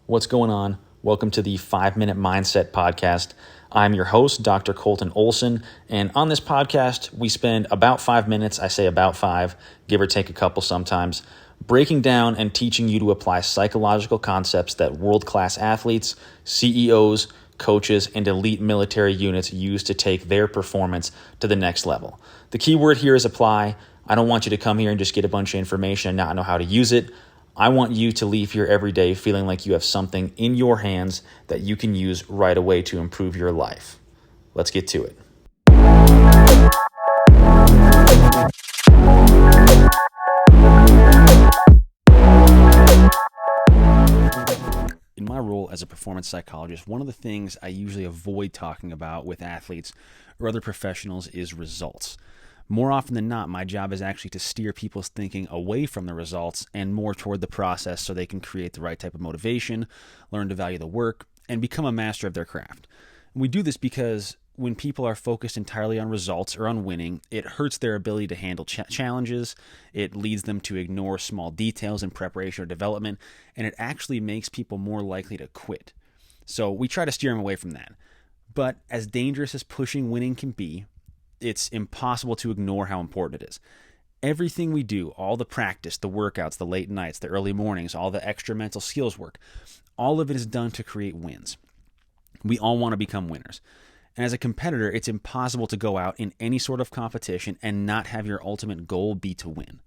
What's going on? Welcome to the 5 Minute Mindset Podcast. I'm your host, Dr. Colton Olson, and on this podcast, we spend about 5 minutes, I say about five, give or take a couple sometimes, breaking down and teaching you to apply psychological concepts that world-class athletes, CEOs, coaches, and elite military units use to take their performance to the next level. The key word here is apply. I don't want you to come here and just get a bunch of information and not know how to use it. I want you to leave here every day feeling like you have something in your hands that you can use right away to improve your life. Let's get to it. In my role as a performance psychologist, one of the things I usually avoid talking about with athletes or other professionals is results. More often than not, my job is actually to steer people's thinking away from the results and more toward the process so they can create the right type of motivation, learn to value the work, and become a master of their craft. And we do this because when people are focused entirely on results or on winning, it hurts their ability to handle challenges, it leads them to ignore small details in preparation or development, and it actually makes people more likely to quit. So we try to steer them away from that. But as dangerous as pushing winning can be, it's impossible to ignore how important it is. Everything we do, all the practice, the workouts, the late nights, the early mornings, all the extra mental skills work, all of it is done to create wins. We all want to become winners. And as a competitor, it's impossible to go out in any sort of competition and not have your ultimate goal be to win.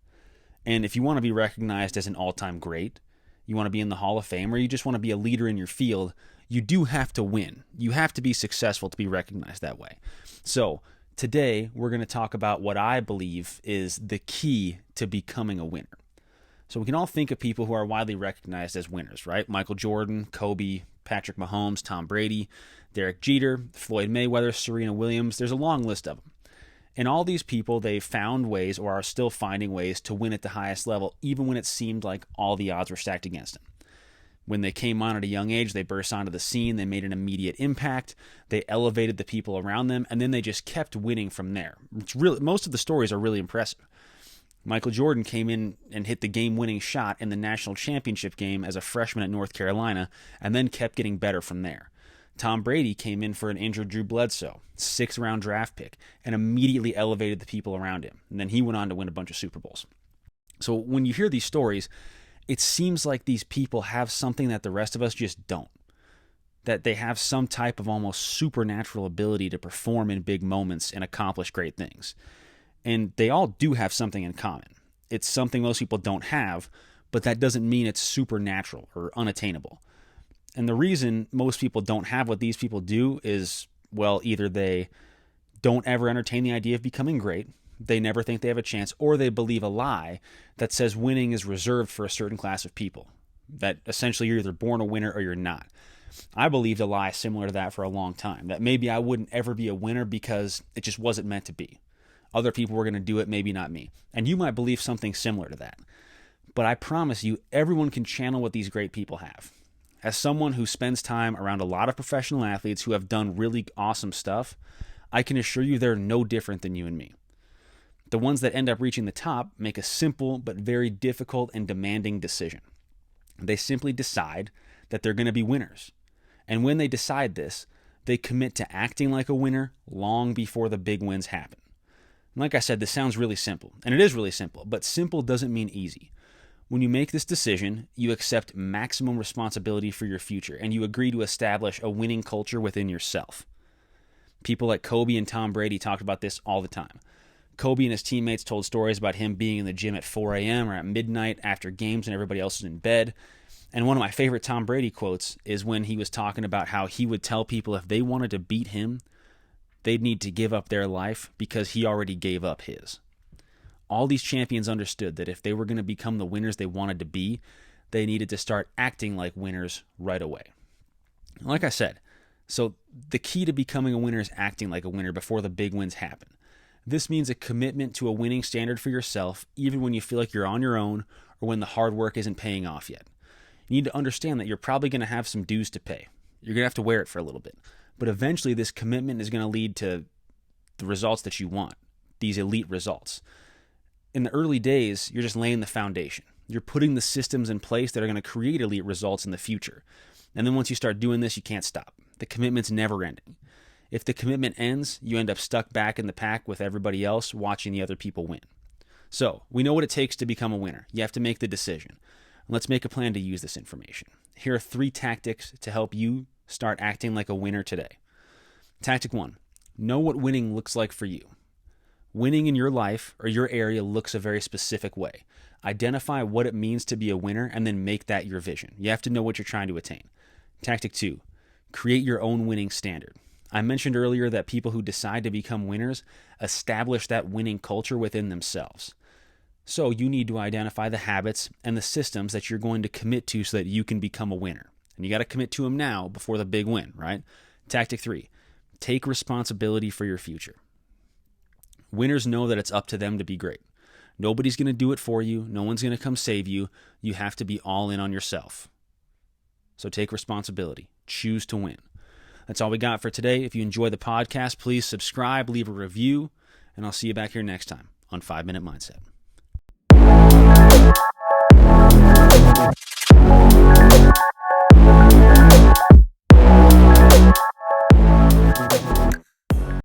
And if you want to be recognized as an all-time great, you want to be in the Hall of Fame, or you just want to be a leader in your field, you do have to win. You have to be successful to be recognized that way. So today, we're going to talk about what I believe is the key to becoming a winner. So we can all think of people who are widely recognized as winners, right? Michael Jordan, Kobe, Patrick Mahomes, Tom Brady, Derek Jeter, Floyd Mayweather, Serena Williams. There's a long list of them. And all these people, they found ways or are still finding ways to win at the highest level, even when it seemed like all the odds were stacked against them. When they came on at a young age, they burst onto the scene, they made an immediate impact, they elevated the people around them, and then they just kept winning from there. Most of the stories are really impressive. Michael Jordan came in and hit the game-winning shot in the national championship game as a freshman at North Carolina, and then kept getting better from there. Tom Brady came in for an injured Drew Bledsoe, 6th-round draft pick, and immediately elevated the people around him. And then he went on to win a bunch of Super Bowls. So when you hear these stories, it seems like these people have something that the rest of us just don't. That they have some type of almost supernatural ability to perform in big moments and accomplish great things. And they all do have something in common. It's something most people don't have, but that doesn't mean it's supernatural or unattainable. And the reason most people don't have what these people do is, well, either they don't ever entertain the idea of becoming great, they never think they have a chance, or they believe a lie that says winning is reserved for a certain class of people. That essentially you're either born a winner or you're not. I believed a lie similar to that for a long time, that maybe I wouldn't ever be a winner because it just wasn't meant to be. Other people were going to do it, maybe not me. And you might believe something similar to that. But I promise you, everyone can channel what these great people have. As someone who spends time around a lot of professional athletes who have done really awesome stuff, I can assure you they're no different than you and me. The ones that end up reaching the top make a simple but very difficult and demanding decision. They simply decide that they're going to be winners. And when they decide this, they commit to acting like a winner long before the big wins happen. And like I said, this sounds really simple, and it is really simple, but simple doesn't mean easy. When you make this decision, you accept maximum responsibility for your future, and you agree to establish a winning culture within yourself. People like Kobe and Tom Brady talked about this all the time. Kobe and his teammates told stories about him being in the gym at 4 a.m. or at midnight after games and everybody else is in bed. And one of my favorite Tom Brady quotes is when he was talking about how he would tell people if they wanted to beat him, they'd need to give up their life because he already gave up his. All these champions understood that if they were going to become the winners they wanted to be, they needed to start acting like winners right away. Like I said, so the key to becoming a winner is acting like a winner before the big wins happen. This means a commitment to a winning standard for yourself, even when you feel like you're on your own or when the hard work isn't paying off yet. You need to understand that you're probably going to have some dues to pay. You're going to have to wear it for a little bit. But eventually this commitment is going to lead to the results that you want, these elite results. In the early days, you're just laying the foundation. You're putting the systems in place that are going to create elite results in the future. And then once you start doing this, you can't stop. The commitment's never ending. If the commitment ends, you end up stuck back in the pack with everybody else watching the other people win. So, we know what it takes to become a winner. You have to make the decision. Let's make a plan to use this information. Here are 3 tactics to help you start acting like a winner today. Tactic 1, know what winning looks like for you. Winning in your life or your area looks a very specific way. Identify what it means to be a winner and then make that your vision. You have to know what you're trying to attain. Tactic 2, create your own winning standard. I mentioned earlier that people who decide to become winners establish that winning culture within themselves. So you need to identify the habits and the systems that you're going to commit to so that you can become a winner. And you got to commit to them now before the big win, right? Tactic 3, take responsibility for your future. Winners know that it's up to them to be great. Nobody's going to do it for you. No one's going to come save you. You have to be all in on yourself. So take responsibility. Choose to win. That's all we got for today. If you enjoy the podcast, please subscribe, leave a review, and I'll see you back here next time on 5 Minute Mindset.